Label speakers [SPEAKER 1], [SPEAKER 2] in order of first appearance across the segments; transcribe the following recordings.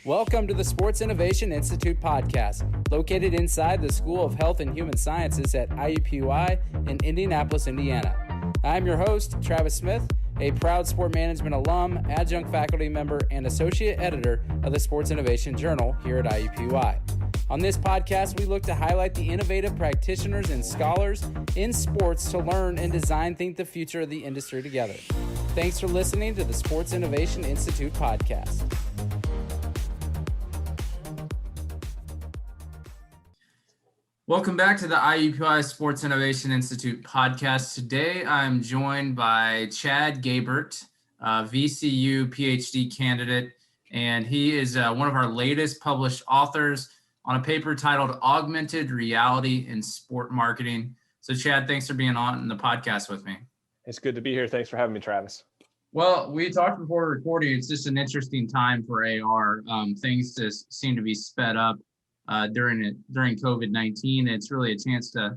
[SPEAKER 1] Welcome to the Sports Innovation Institute podcast, located inside the School of Health and Human Sciences at IUPUI in Indianapolis, Indiana. I'm your host, Travis Smith, a proud sport management alum, adjunct faculty member, and associate editor of the Sports Innovation Journal here at IUPUI. On this podcast, we look to highlight the innovative practitioners and scholars in sports to learn and think the future of the industry together. Thanks for listening to the Sports Innovation Institute podcast. Welcome back to the IUPUI Sports Innovation Institute podcast. Today, I'm joined by Chad Gobert, VCU PhD candidate, and he is one of our latest published authors on a paper titled Augmented Reality in Sport Marketing. So Chad, thanks for being on the podcast with me.
[SPEAKER 2] It's good to be here. Thanks for having me, Travis.
[SPEAKER 1] Well, we talked before recording. It's just an interesting time for AR. Things just seem to be sped up during COVID-19. It's really a chance to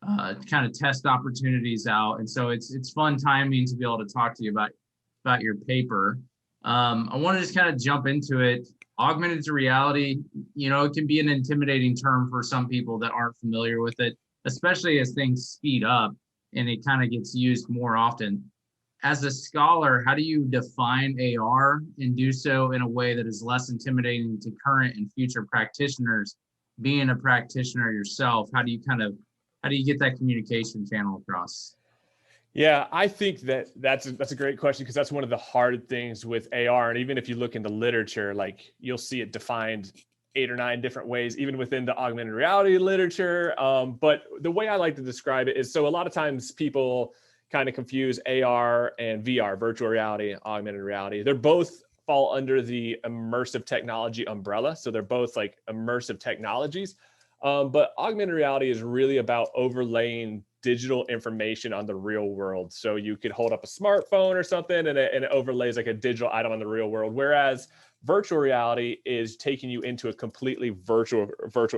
[SPEAKER 1] kind of test opportunities out. And so it's fun timing to be able to talk to you about your paper. I want to just kind of jump into it. Augmented reality, it can be an intimidating term for some people that aren't familiar with it, especially as things speed up and it kind of gets used more often. As a scholar, how do you define AR and do so in a way that is less intimidating to current and future practitioners? Being a practitioner yourself, how do you get that communication channel across?
[SPEAKER 2] Yeah, I think that's a great question, because that's one of the hard things with AR. And even if you look into literature, like you'll see it defined 8 or 9 different ways, even within the augmented reality literature. But the way I like to describe it is, so a lot of times people kind of confuse AR and VR, virtual reality, augmented reality. They're both fall under the immersive technology umbrella. So they're both like immersive technologies. But augmented reality is really about overlaying digital information on the real world. So you could hold up a smartphone or something and it overlays like a digital item on the real world. Whereas virtual reality is taking you into a completely virtual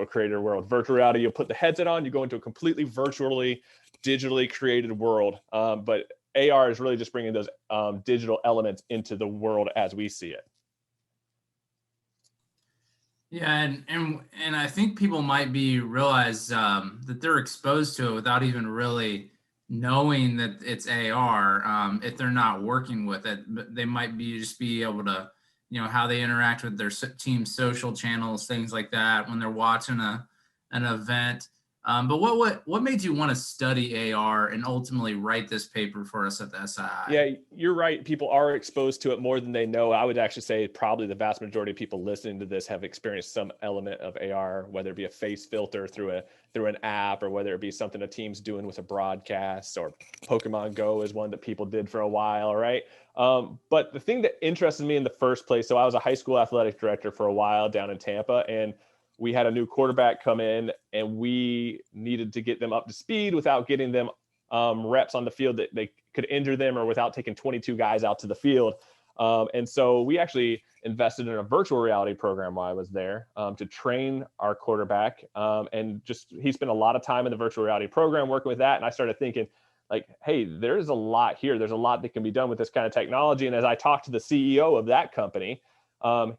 [SPEAKER 2] created world. Virtual reality, you'll put the headset on, you go into a completely digitally created world. But AR is really just bringing those digital elements into the world as we see it.
[SPEAKER 1] Yeah, and I think people might realize that they're exposed to it without even really knowing that it's AR. If they're not working with it, but they might be able to, how they interact with their team social channels, things like that when they're watching an event. But what made you want to study AR and ultimately write this paper for us at the SII?
[SPEAKER 2] Yeah, you're right. People are exposed to it more than they know. I would actually say probably the vast majority of people listening to this have experienced some element of AR, whether it be a face filter through an app, or whether it be something a team's doing with a broadcast, or Pokemon Go is one that people did for a while, right? But the thing that interested me in the first place, so I was a high school athletic director for a while down in Tampa, and we had a new quarterback come in and we needed to get them up to speed without getting them reps on the field that they could injure them, or without taking 22 guys out to the field. And so we actually invested in a virtual reality program while I was there to train our quarterback. And he spent a lot of time in the virtual reality program working with that. And I started thinking, like, hey, there's a lot here. There's a lot that can be done with this kind of technology. And as I talked to the CEO of that company,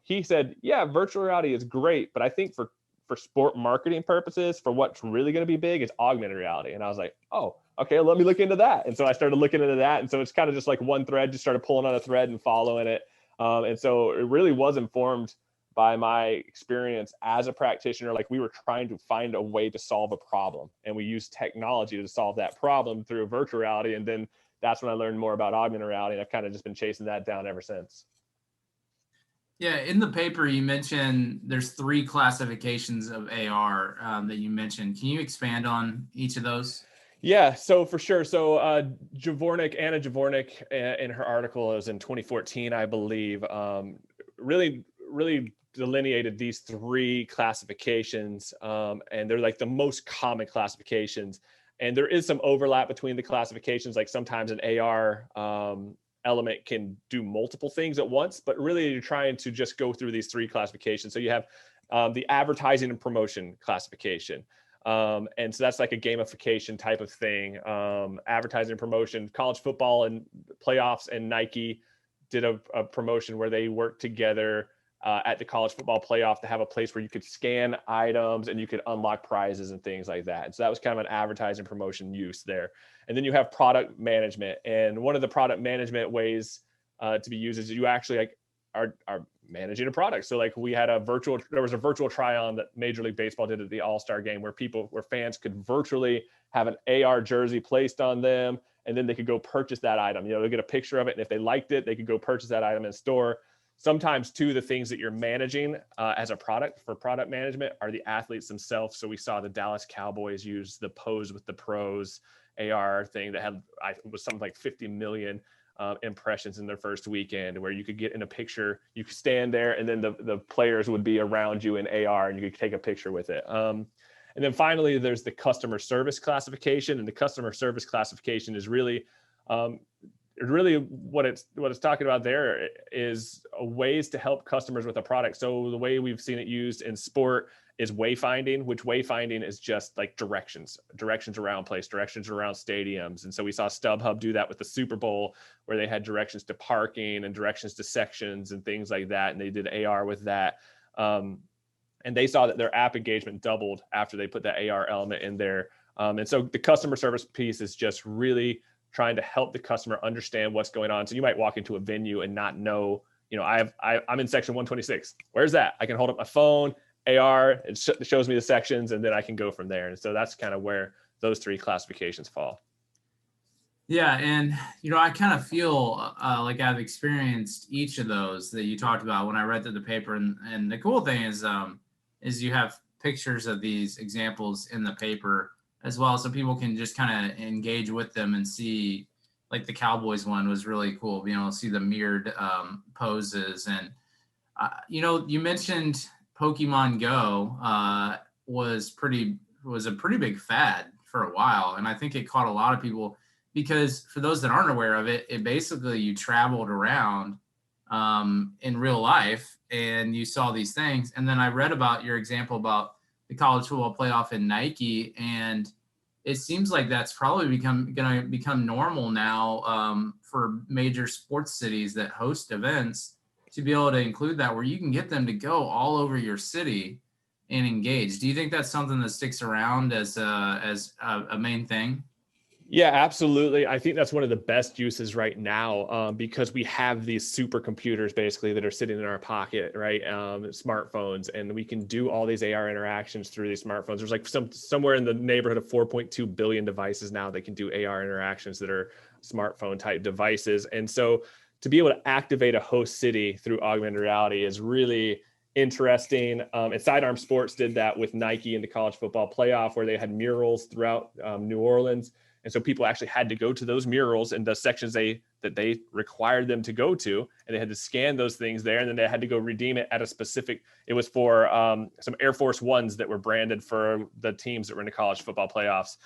[SPEAKER 2] he said, yeah, virtual reality is great, but I think for sport marketing purposes, for what's really going to be big is augmented reality. And I was like, oh, okay, let me look into that. And so I started looking into that. And so it's kind of just like one thread, just started pulling on a thread and following it. And so it really was informed by my experience as a practitioner. Like, we were trying to find a way to solve a problem, and we used technology to solve that problem through virtual reality. And then that's when I learned more about augmented reality. And I've kind of just been chasing that down ever since.
[SPEAKER 1] Yeah, in the paper, you mentioned there's 3 classifications of AR that you mentioned. Can you expand on each of those?
[SPEAKER 2] Yeah, so for sure. So Anna Javornik, in her article, it was in 2014, I believe, really delineated these 3 classifications, and they're like the most common classifications. And there is some overlap between the classifications. Like, sometimes an AR element can do multiple things at once, but really you're trying to just go through these 3 classifications. So you have the advertising and promotion classification. And so that's like a gamification type of thing. Advertising and promotion, college football and playoffs, and Nike did a promotion where they worked together at the college football playoff to have a place where you could scan items and you could unlock prizes and things like that. And so that was kind of an advertising promotion use there. And then you have product management. And one of the product management ways to be used is you actually like are managing a product. So like there was a virtual try-on that Major League Baseball did at the All-Star game where fans could virtually have an AR jersey placed on them, and then they could go purchase that item. They get a picture of it, and if they liked it, they could go purchase that item in store. Sometimes too, the things that you're managing as a product for product management are the athletes themselves. So we saw the Dallas Cowboys use the Pose with the Pros AR thing that was something like 50 million impressions in their first weekend, where you could get in a picture, you could stand there, and then the players would be around you in AR, and you could take a picture with it. And then finally, there's the customer service classification, and the customer service classification is really what it's talking about there is ways to help customers with a product. So the way we've seen it used in sport is wayfinding, which wayfinding is just like directions around place, directions around stadiums. And so we saw StubHub do that with the Super Bowl, where they had directions to parking and directions to sections and things like that. And they did AR with that. And they saw that their app engagement doubled after they put that AR element in there. And so the customer service piece is just really trying to help the customer understand what's going on. So you might walk into a venue and not know, I'm in section 126. Where's that? I can hold up my phone, AR, it shows me the sections, and then I can go from there. And so that's kind of where those three classifications fall.
[SPEAKER 1] Yeah. And, I kind of feel like I've experienced each of those that you talked about when I read through the paper. And the cool thing is you have pictures of these examples in the paper as well, so people can just kind of engage with them and see. Like the Cowboys one was really cool, being able to see the mirrored poses. And you mentioned Pokemon Go was a pretty big fad for a while, and I think it caught a lot of people because, for those that aren't aware of it, it basically, you traveled around in real life and you saw these things. And then I read about your example about the college football playoff in Nike, and it seems like that's probably going to become normal now for major sports cities that host events, to be able to include that, where you can get them to go all over your city and engage. Do you think that's something that sticks around as a main thing?
[SPEAKER 2] Yeah, absolutely. I think that's one of the best uses right now, because we have these supercomputers basically that are sitting in our pocket, right? Smartphones, and we can do all these AR interactions through these smartphones. There's like somewhere in the neighborhood of 4.2 billion devices now that can do AR interactions that are smartphone type devices. And so to be able to activate a host city through augmented reality is really interesting. And Sidearm Sports did that with Nike in the college football playoff, where they had murals throughout New Orleans. And so people actually had to go to those murals and the sections that they required them to go to, and they had to scan those things there, and then they had to go redeem it at a specific. It was for some Air Force Ones that were branded for the teams that were in the college football playoffs,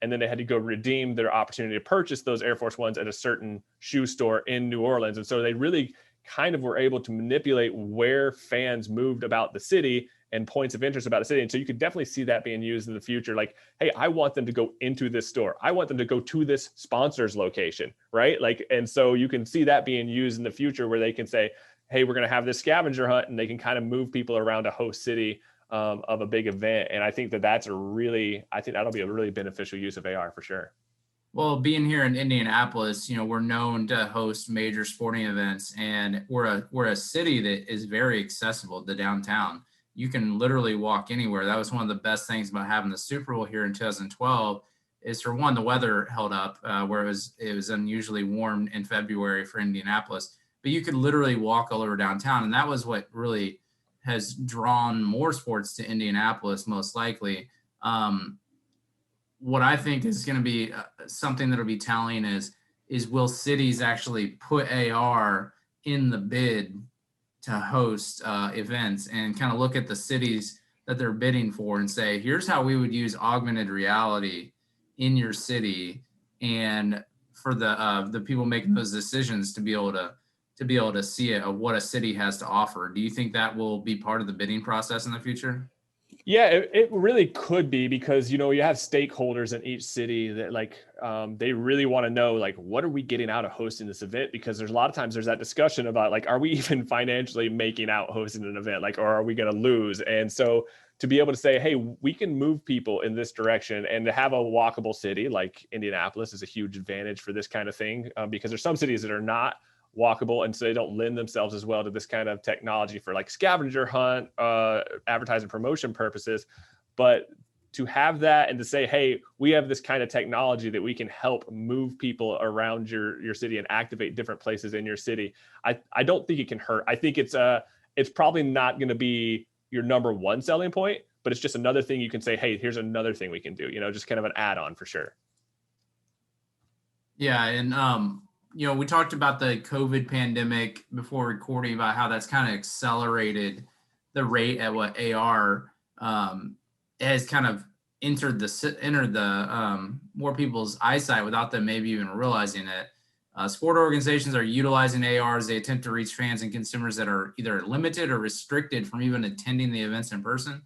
[SPEAKER 2] and then they had to go redeem their opportunity to purchase those Air Force Ones at a certain shoe store in New Orleans. And so they really kind of were able to manipulate where fans moved about the city and points of interest about the city. And so you could definitely see that being used in the future. Like, hey, I want them to go into this store. I want them to go to this sponsor's location, right? And so you can see that being used in the future, where they can say, hey, we're going to have this scavenger hunt, and they can kind of move people around a host city of a big event. And I think that'll be a really beneficial use of AR for sure.
[SPEAKER 1] Well, being here in Indianapolis, we're known to host major sporting events, and we're a city that is very accessible to downtown. You can literally walk anywhere. That was one of the best things about having the Super Bowl here in 2012, is, for one, the weather held up, where it was unusually warm in February for Indianapolis, but you could literally walk all over downtown. And that was what really has drawn more sports to Indianapolis, most likely. What I think is going to be something that'll be telling is will cities actually put AR in the bid to host events, and kind of look at the cities that they're bidding for and say, here's how we would use augmented reality in your city, and for the people making those decisions to be able to see it, of what a city has to offer. Do you think that will be part of the bidding process in the future?
[SPEAKER 2] Yeah, it really could be, because, you have stakeholders in each city that they really want to know, what are we getting out of hosting this event? Because there's a lot of times there's that discussion about are we even financially making out hosting an event, or are we going to lose? And so to be able to say, hey, we can move people in this direction, and to have a walkable city like Indianapolis is a huge advantage for this kind of thing, because there's some cities that are not walkable, and so they don't lend themselves as well to this kind of technology for scavenger hunt, advertising promotion purposes. But to have that and to say, hey, we have this kind of technology that we can help move people around your city and activate different places in your city, I don't think it can hurt. I think it's probably not going to be your number one selling point, but it's just another thing you can say, hey, here's another thing we can do, just kind of an add-on for sure.
[SPEAKER 1] Yeah, and we talked about the COVID pandemic before recording, about how that's kind of accelerated the rate at what AR has kind of entered the more people's eyesight without them maybe even realizing it. Sport organizations are utilizing AR as they attempt to reach fans and consumers that are either limited or restricted from even attending the events in person.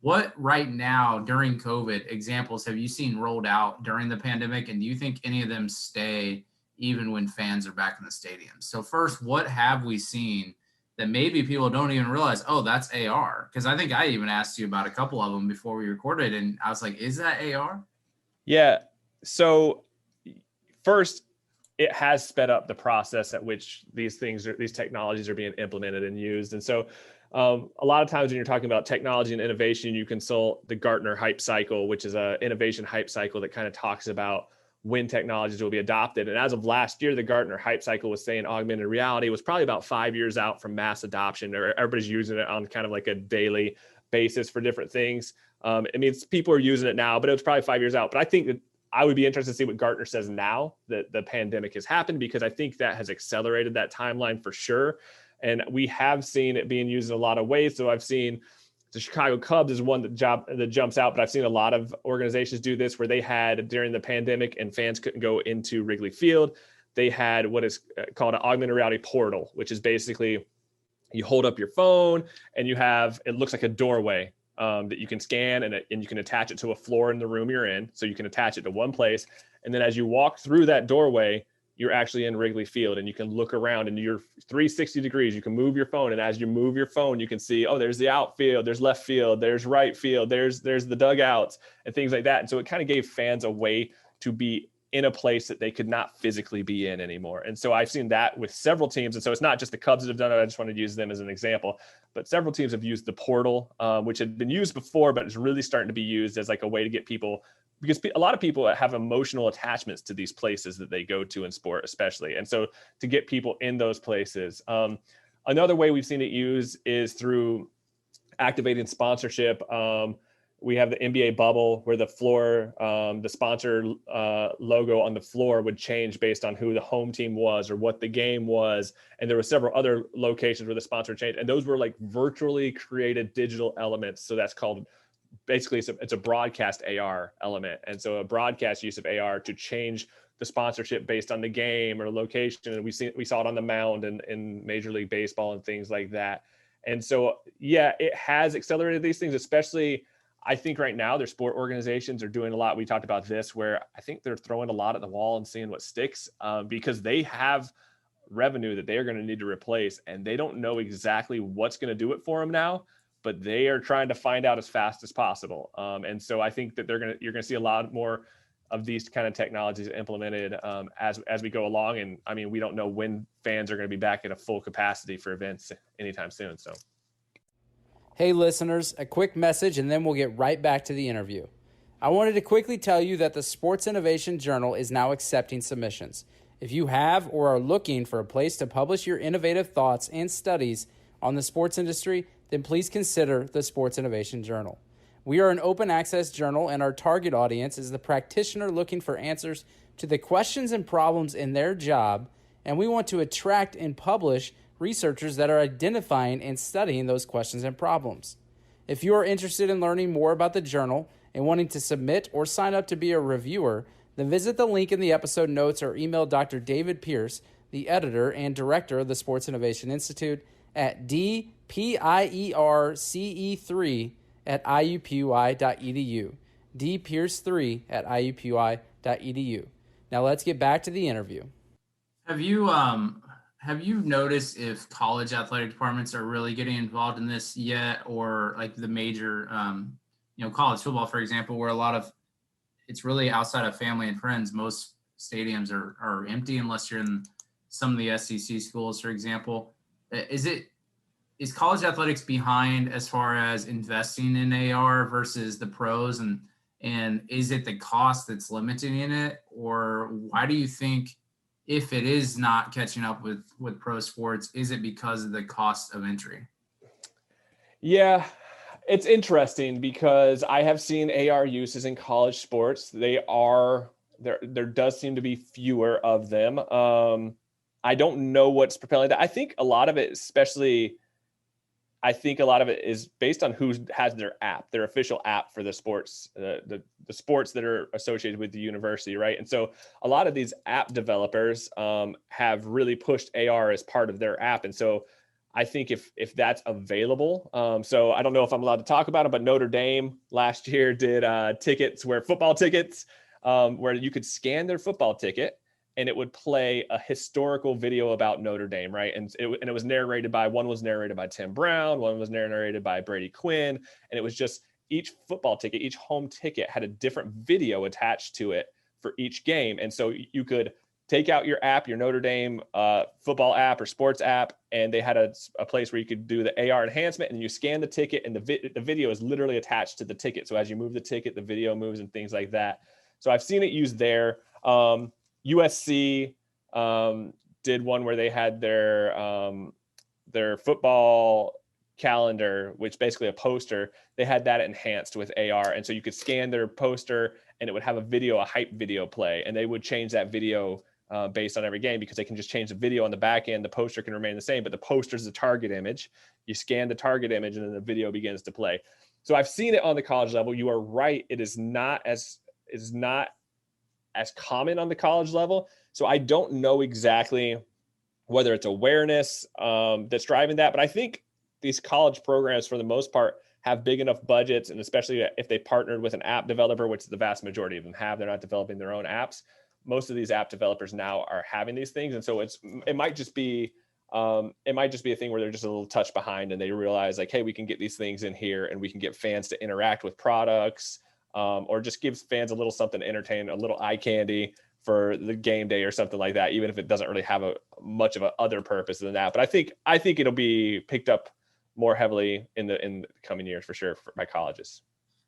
[SPEAKER 1] What right now during COVID examples have you seen rolled out during the pandemic, and do you think any of them stay even when fans are back in the stadium? So first, what have we seen that maybe people don't even realize, oh, that's AR? Because I think I even asked you about a couple of them before we recorded, and I was like, is that AR?
[SPEAKER 2] Yeah. So first, it has sped up the process at which these technologies are being implemented and used. And so a lot of times when you're talking about technology and innovation, you consult the Gartner hype cycle, which is an innovation hype cycle that kind of talks about when technologies will be adopted. And as of last year, the Gartner hype cycle was saying augmented reality was probably about 5 years out from mass adoption, or everybody's using it on kind of like a daily basis for different things. People are using it now, but it was probably 5 years out. But I think that I would be interested to see what Gartner says now that the pandemic has happened, because I think that has accelerated that timeline for sure. And we have seen it being used in a lot of ways. So I've seen the Chicago Cubs is one that jumps out, but I've seen a lot of organizations do this, where they had, during the pandemic and fans couldn't go into Wrigley Field, they had what is called an augmented reality portal, which is basically you hold up your phone and it looks like a doorway that you can scan, and you can attach it to a floor in the room you're in. So you can attach it to one place. And then as you walk through that doorway, you're actually in Wrigley Field, and you can look around, and you're 360 degrees. You can move your phone. And as you move your phone, you can see, oh, there's the outfield, there's left field, there's right field, there's the dugouts and things like that. And so it kind of gave fans a way to be in a place that they could not physically be in anymore. And so I've seen that with several teams. And so it's not just the Cubs that have done it. I just wanted to use them as an example, but several teams have used the portal, which had been used before, but it's really starting to be used as like a way to get people, because a lot of people have emotional attachments to these places that they go to in sport, especially. And so to get people in those places. Another way we've seen it used is through activating sponsorship. We have the NBA bubble, where the floor, the sponsor logo on the floor would change based on who the home team was or what the game was. And there were several other locations where the sponsor changed. And those were like virtually created digital elements. So that's called, basically it's a broadcast AR element. And so a broadcast use of AR to change the sponsorship based on the game or location. And we saw it on the mound in Major League Baseball and things like that. And so, yeah, it has accelerated these things, especially I think right now their sport organizations are doing a lot. We talked about this, where I think they're throwing a lot at the wall and seeing what sticks, because they have revenue that they are going to need to replace, and they don't know exactly what's going to do it for them now, but they are trying to find out as fast as possible. And so I think that you're going to see a lot more of these kind of technologies implemented as we go along. And I mean, we don't know when fans are going to be back at a full capacity for events anytime soon. So.
[SPEAKER 3] Hey listeners, a quick message and then we'll get right back to the interview. I wanted to quickly tell you that the Sports Innovation Journal is now accepting submissions. If you have or are looking for a place to publish your innovative thoughts and studies on the sports industry, then please consider the Sports Innovation Journal. We are an open access journal, and our target audience is the practitioner looking for answers to the questions and problems in their job, and we want to attract and publish researchers that are identifying and studying those questions and problems. If you are interested in learning more about the journal and wanting to submit or sign up to be a reviewer, then visit the link in the episode notes or email Dr. David Pierce, the editor and director of the Sports Innovation Institute, at dpierce3 at iupui.edu, dpierce3 at iupui.edu. Now let's get back to the interview.
[SPEAKER 1] Have you noticed if college athletic departments are really getting involved in this yet, or like the major, college football, for example, where it's really outside of family and friends. Most stadiums are empty unless you're in some of the SEC schools, for example. Is college athletics behind as far as investing in AR versus the pros, and is it the cost that's limiting it, or why do you think, if it is not catching up with pro sports, is it because of the cost of entry?
[SPEAKER 2] Yeah, it's interesting because I have seen AR uses in college sports. There does seem to be fewer of them. I don't know what's propelling that. I think a lot of it is based on who has their official app for the sports, the sports that are associated with the university, right? And so a lot of these app developers have really pushed AR as part of their app. And so I think if that's available, so I don't know if I'm allowed to talk about it, but Notre Dame last year did football tickets, where you could scan their football ticket and it would play a historical video about Notre Dame, right? And it was narrated by Tim Brown, one was narrated by Brady Quinn, and it was just each home ticket had a different video attached to it for each game. And so you could take out your app, your Notre Dame football app or sports app, and they had a place where you could do the AR enhancement, and you scan the ticket, and the video is literally attached to the ticket. So as you move the ticket, the video moves and things like that. So I've seen it used there. USC did one where they had their football calendar, which basically a poster. They had that enhanced with AR, and so you could scan their poster, and it would have a hype video play, and they would change that video based on every game, because they can just change the video on the back end. The poster can remain the same, but the poster is the target image. You scan the target image, and then the video begins to play. So I've seen it on the college level. You are right; it is not as common on the college level. So I don't know exactly whether it's awareness that's driving that, but I think these college programs, for the most part, have big enough budgets, and especially if they partnered with an app developer, which the vast majority of them have, they're not developing their own apps. Most of these app developers now are having these things. And so it might just be a thing where they're just a little touch behind, and they realize like, hey, we can get these things in here, and we can get fans to interact with products, or just gives fans a little something to entertain, a little eye candy for the game day or something like that, even if it doesn't really have much of a other purpose than that. But I think it'll be picked up more heavily in the coming years for sure by colleges.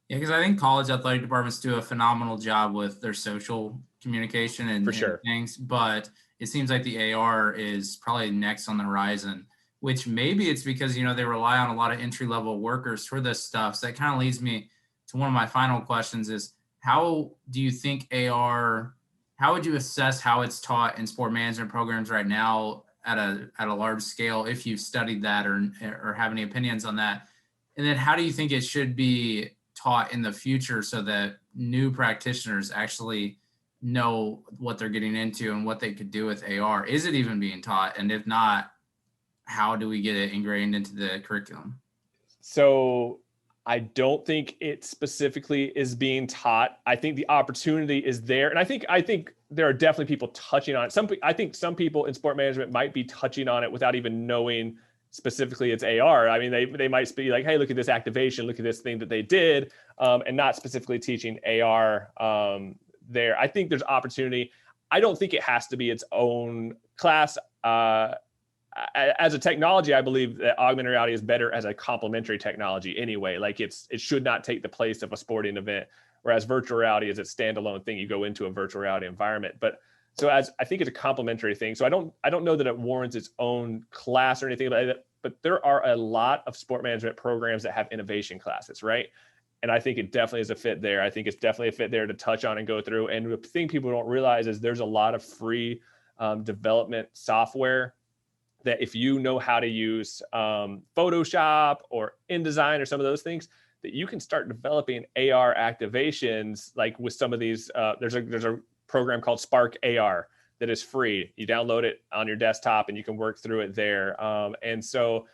[SPEAKER 1] Yeah, because I think college athletic departments do a phenomenal job with their social communication and things, but it seems like the AR is probably next on the horizon, which maybe it's because, they rely on a lot of entry-level workers for this stuff. So that kind of leads me to one of my final questions is, how do you think how would you assess how it's taught in sport management programs right now at a large scale, if you've studied that or have any opinions on that? And then how do you think it should be taught in the future so that new practitioners actually know what they're getting into and what they could do with AR? Is it even being taught? And if not, how do we get it ingrained into the curriculum?
[SPEAKER 2] So I don't think it specifically is being taught. I think the opportunity is there. And I think there are definitely people touching on it. I think some people in sport management might be touching on it without even knowing specifically it's AR. I mean, they might be like, hey, look at this activation, look at this thing that they did, and not specifically teaching AR there. I think there's opportunity. I don't think it has to be its own class. As a technology, I believe that augmented reality is better as a complementary technology anyway. Like it should not take the place of a sporting event, whereas virtual reality is a standalone thing. You go into a virtual reality environment. But so I think it's a complementary thing. So I don't know that it warrants its own class or anything like that, but there are a lot of sport management programs that have innovation classes, right? And I think it definitely is a fit there. I think it's definitely a fit there to touch on and go through. And the thing people don't realize is there's a lot of free development software that if you know how to use Photoshop or InDesign or some of those things, that you can start developing AR activations. Like with some of these, there's a program called Spark AR that is free. You download it on your desktop and you can work through it there. And so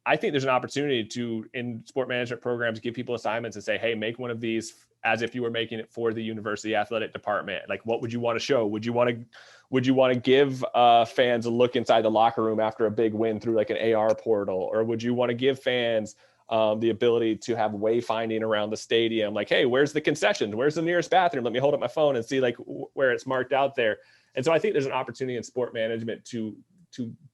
[SPEAKER 2] I think there's an opportunity to, in sport management programs, give people assignments and say, hey, make one of these as if you were making it for the university athletic department. Like, what would you want to show? Would you want to give fans a look inside the locker room after a big win through like an AR portal? Or would you want to give fans the ability to have wayfinding around the stadium? Like, hey, where's the concessions? Where's the nearest bathroom? Let me hold up my phone and see like where it's marked out there. And so I think there's an opportunity in sport management to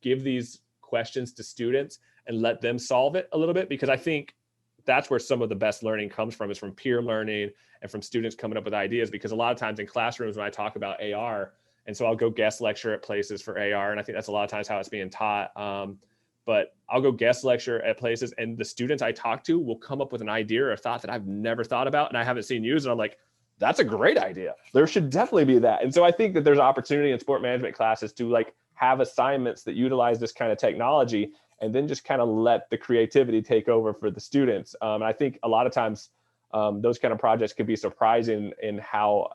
[SPEAKER 2] give these questions to students and let them solve it a little bit, because I think that's where some of the best learning comes from, is from peer learning and from students coming up with ideas. Because a lot of times in classrooms when I talk about AR, and so I'll go guest lecture at places for AR, and I think that's a lot of times how it's being taught. But I'll go guest lecture at places, and the students I talk to will come up with an idea or a thought that I've never thought about and I haven't seen used. And I'm like, that's a great idea. There should definitely be that. And so I think that there's an opportunity in sport management classes to like have assignments that utilize this kind of technology, and then just kind of let the creativity take over for the students. And I think a lot of times those kind of projects could be surprising in how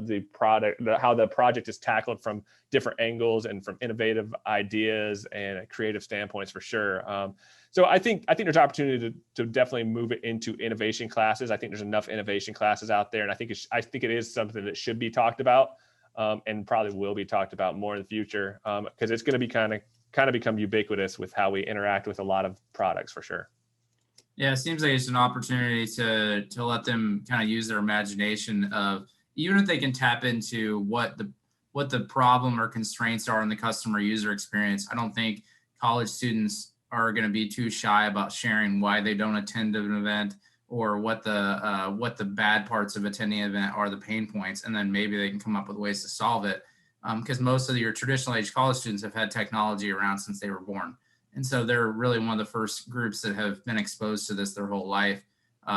[SPEAKER 2] the project is tackled from different angles and from innovative ideas and creative standpoints, for sure. So I think there's opportunity to definitely move it into innovation classes. I think there's enough innovation classes out there, and I think it is something that should be talked about, and probably will be talked about more in the future, because it's going to be kind of become ubiquitous with how we interact with a lot of products, for sure.
[SPEAKER 1] Yeah, it seems like it's an opportunity to let them kind of use their imagination of, even if they can tap into what the problem or constraints are in the customer user experience. I don't think college students are going to be too shy about sharing why they don't attend an event, or what the bad parts of attending an event are, the pain points, and then maybe they can come up with ways to solve it. Because most of your traditional age college students have had technology around since they were born. And so they're really one of the first groups that have been exposed to this their whole life.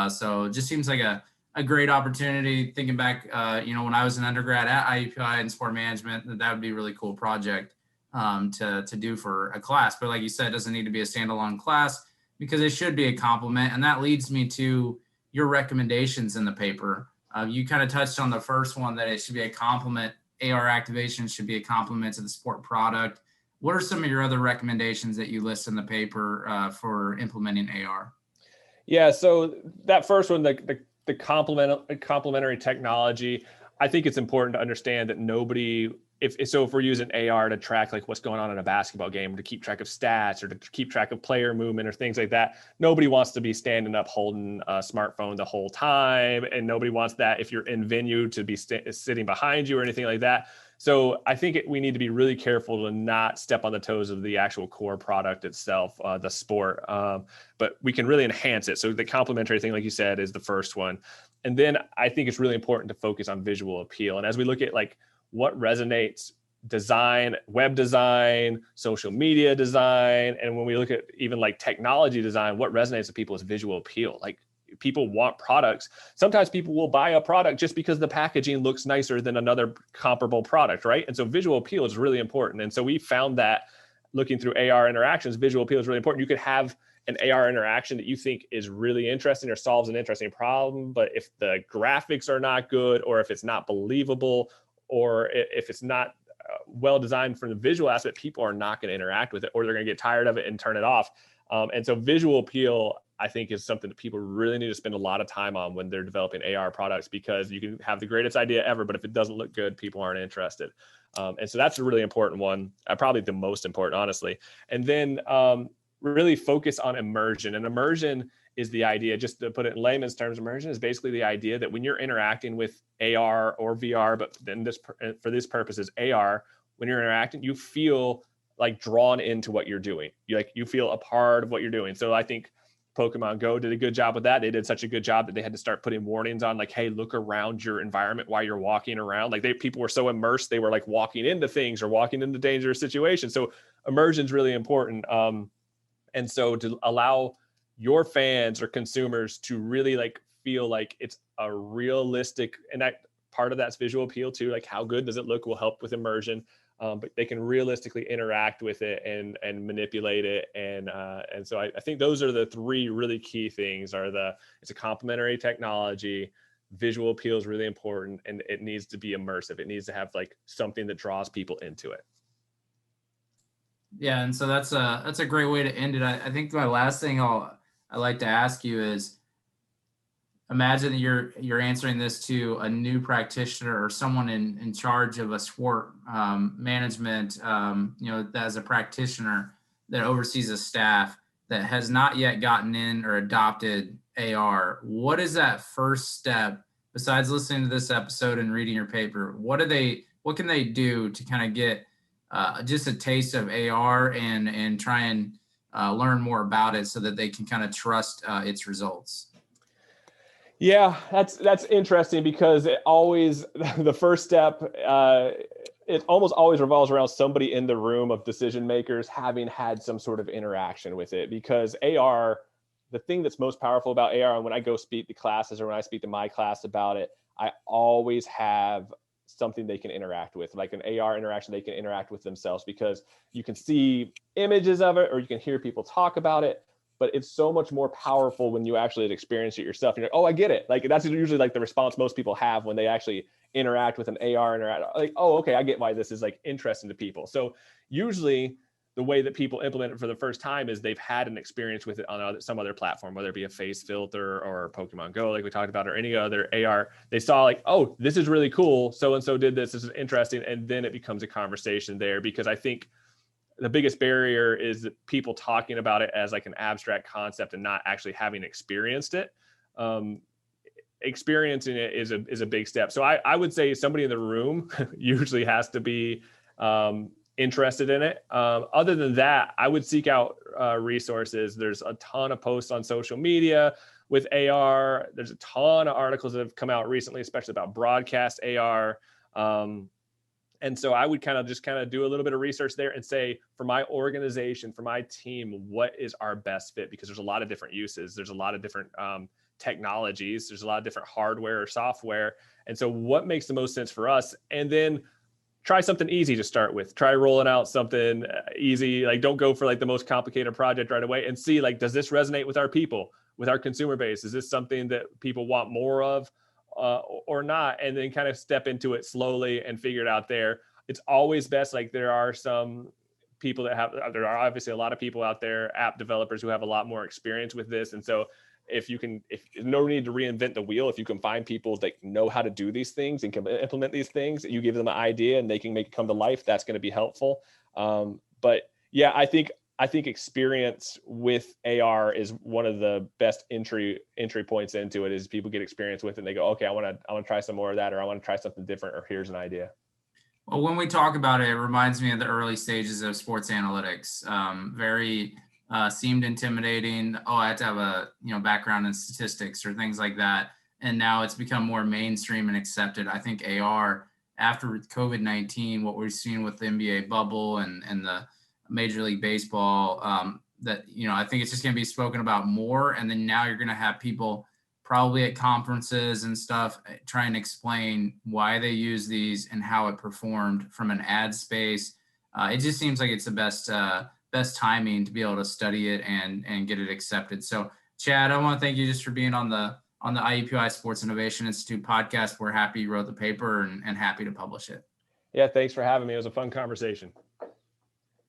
[SPEAKER 1] So it just seems like a great opportunity. Thinking back, when I was an undergrad at IUPI in sport management, that would be a really cool project to do for a class. But like you said, it doesn't need to be a standalone class, because it should be a complement. And that leads me to your recommendations in the paper. You kind of touched on the first one, that it should be a complement. AR activation should be a complement to the sport product. What are some of your other recommendations that you list in the paper for implementing AR?
[SPEAKER 2] Yeah, so that first one, the complementary technology, I think it's important to understand that if we're using AR to track like what's going on in a basketball game, or to keep track of stats, or to keep track of player movement or things like that, nobody wants to be standing up holding a smartphone the whole time, and nobody wants that if you're in venue to be sitting behind you or anything like that. So I think we need to be really careful to not step on the toes of the actual core product itself, the sport, but we can really enhance it. So the complementary thing, like you said, is the first one. And then I think it's really important to focus on visual appeal. And as we look at like what resonates, design, web design, social media design, and when we look at even like technology design, what resonates with people is visual appeal. Like, people want products. Sometimes people will buy a product just because the packaging looks nicer than another comparable product, right? And so visual appeal is really important. And so we found that looking through AR interactions, visual appeal is really important. You could have an AR interaction that you think is really interesting or solves an interesting problem, but if the graphics are not good, or if it's not believable, or if it's not well designed from the visual aspect, people are not going to interact with it, or they're going to get tired of it and turn it off. And so visual appeal, I think, is something that people really need to spend a lot of time on when they're developing AR products, because you can have the greatest idea ever, but if it doesn't look good, people aren't interested. And so that's a really important one, probably the most important, honestly. And then really focus on immersion. And immersion is the idea, just to put it in layman's terms, immersion is basically the idea that when you're interacting with AR or VR, but then for this purpose is AR, when you're interacting, you feel like drawn into what you're doing. You feel a part of what you're doing. So I think Pokemon Go did a good job with that. They did such a good job that they had to start putting warnings on, like, hey, look around your environment while you're walking around. Like, people were so immersed, they were like walking into things or walking into dangerous situations. So immersion is really important. And so to allow your fans or consumers to really like feel like it's a realistic, and that part of that's visual appeal too, like how good does it look will help with immersion. But they can realistically interact with it and manipulate it. And so I think those are the three really key things it's a complementary technology, visual appeal is really important, and it needs to be immersive. It needs to have like something that draws people into it.
[SPEAKER 1] Yeah, and so that's a great way to end it. I think my last thing I'd like to ask you is, imagine that you're answering this to a new practitioner or someone in charge of a sport management, as a practitioner that oversees a staff that has not yet gotten in or adopted AR. What is that first step besides listening to this episode and reading your paper? What can they do to kind of get just a taste of AR and try and learn more about it so that they can kind of trust its results?
[SPEAKER 2] Yeah, that's interesting because it always the first step it almost always revolves around somebody in the room of decision makers having had some sort of interaction with it. Because AR, the thing that's most powerful about AR, and when I go speak to classes or when I speak to my class about it, I always have something they can interact with, like an AR interaction they can interact with themselves, because you can see images of it or you can hear people talk about it. But it's so much more powerful when you actually experience it yourself. You're like, oh, I get it. Like that's usually like the response most people have when they actually interact with an AR like, oh, okay, I get why this is like interesting to people. So usually the way that people implement it for the first time is they've had an experience with it on some other platform, whether it be a face filter or Pokemon Go, like we talked about, or any other AR. They saw like, oh, this is really cool. So-and-so did this. This is interesting. And then it becomes a conversation there, because I think the biggest barrier is people talking about it as like an abstract concept and not actually having experienced it. Experiencing it is a big step. So I would say somebody in the room usually has to be interested in it. Other than that, I would seek out resources. There's a ton of posts on social media with AR. There's a ton of articles that have come out recently, especially about broadcast AR. And so I would kind of do a little bit of research there and say, for my organization, for my team, what is our best fit? Because there's a lot of different uses. There's a lot of different technologies. There's a lot of different hardware or software. And so what makes the most sense for us? And then try something easy to start with. Try rolling out something easy. Like, don't go for like the most complicated project right away, and see, like, does this resonate with our people, with our consumer base? Is this something that people want more of? Or not, and then kind of step into it slowly and figure it out there. It's always best, like there are some people there are obviously a lot of people out there, app developers, who have a lot more experience with this. And so if no need to reinvent the wheel, if you can find people that know how to do these things and can implement these things, you give them an idea and they can make it come to life, that's going to be helpful. But yeah, I think experience with AR is one of the best entry points into it. Is people get experience with it and they go, okay, I want to try some more of that, or I want to try something different, or here's an idea.
[SPEAKER 1] Well, when we talk about it, it reminds me of the early stages of sports analytics. Very seemed intimidating. Oh, I have to have a background in statistics or things like that. And now it's become more mainstream and accepted. I think AR, after COVID-19, what we've seen with the NBA bubble and the Major League Baseball, that I think it's just going to be spoken about more. And then now you're going to have people probably at conferences and stuff try and explain why they use these and how it performed from an ad space. It just seems like it's the best timing to be able to study it and get it accepted. So, Chad, I want to thank you just for being on the IUPUI Sports Innovation Institute podcast. We're happy you wrote the paper and happy to publish it.
[SPEAKER 2] Yeah, thanks for having me. It was a fun conversation.